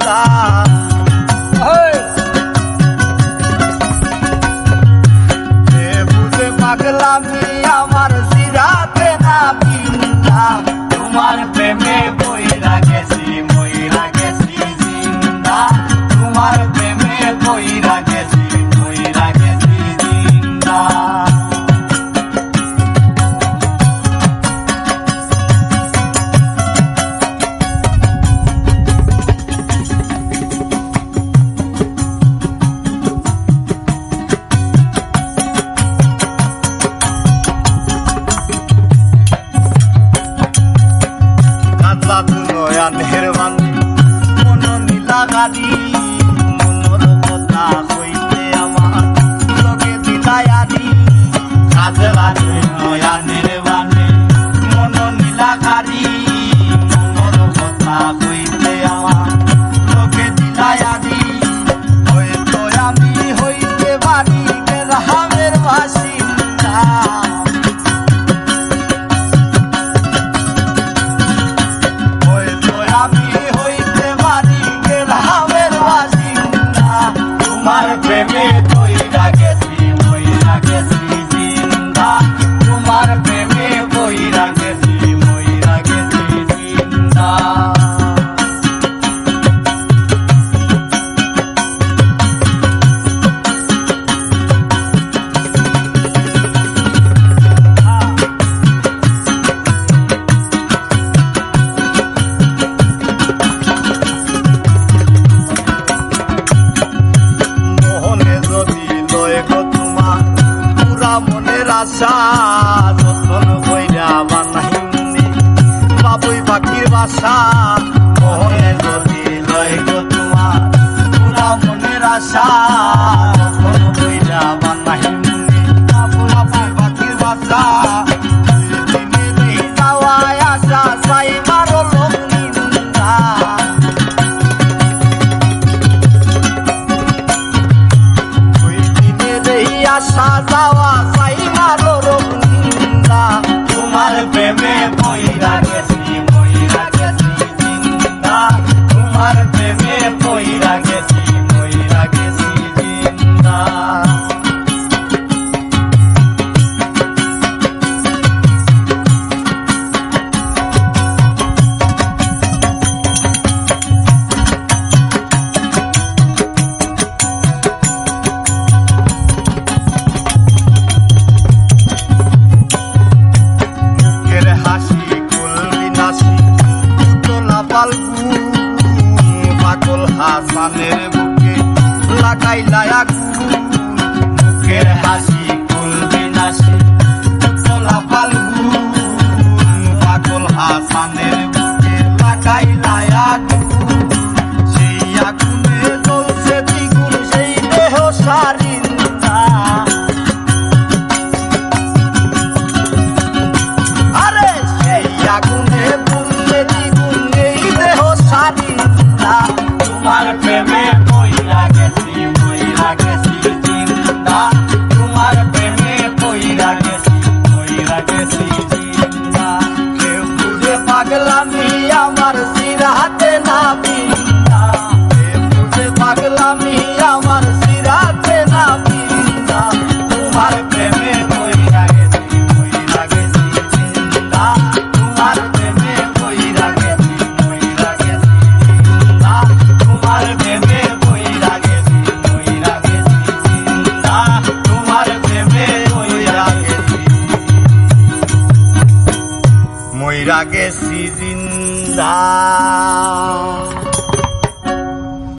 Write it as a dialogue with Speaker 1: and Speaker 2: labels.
Speaker 1: জিন্দা বুঝে পাগলামি আমার সিরাতে না পিন্দা তোমার প্রেমে বইরা গেছি মইরা গেছি জিন্দা তোমার প্রেমে বইরা গেছি মইরা গেছি জিন্দা নয়নের বান্ধি মন নীলা গাড়ি মনোর কথা হইতে আমার লগে দিলাই আদি কাজলা নয়নের বান্ধি মন নীলা গাড়ি মনোর কথা হইতে আমার লগে দিলাই আদি হয়তো আমি হইতে পারি রামের বাসিন্দা তোমার প্রেমে বইরা গেছি মইরা গেছি জিন্দা তোমার প্রেমে বইরা গেছি মইরা গেছি জিন্দা মনের আশা যতন হইয়া বানাইনি বাবুই পাখির বাসা মোহনে যদি লয় গো তোমার পুরা মনের আশা যতন হইয়া বানাইনি বাবুই পাখির বাসা যাওয়ায় আশা সাই মারো লোক নিন্দা আশা যাওয়া চাই মারো রোগ নিন্দা তোমার প্রেমে বইরা গেছি মইরা গেছি জিন্দা তোমার প্রেমে বইরা গেছি মইরা গেছি জিন্দা পাগল হাসানের বুকে লাগাইলা আগুন মুখের হাসি কুলবি নাসি তোলা ফাল্গুন পাগল হাসানের বুকে লাগাইলা আগুন সেই আগুনে জ্বলছে দ্বিগুণ সেই দেহ সারিন্দা আরে সেই আগুনে জ্বলছে দ্বিগুণ এই দেহ সারিন্দা তোমার প্রেমে বইরা গেছি মইরা গেছি জিন্দা তোমার প্রেমে বইরা গেছি মইরা গেছি জিন্দা কেউ বুঝে পাগলামি আমার সিরাতে না পিন্দা কেউ বুঝে পাগলামি আমার সিরাতে না পিন্দা তোমার প্রেমে বইরা গেছি মইরা গেছি জিন্দা তোমার প্রেমে বইরা গেছি মইরা গেছি জিন্দা তোমার প্রেমে বইরা গেছি মইরা গেছি জিন্দা তোমার প্রেমে বইরা গেছি মইরা গেছি জিন্দা।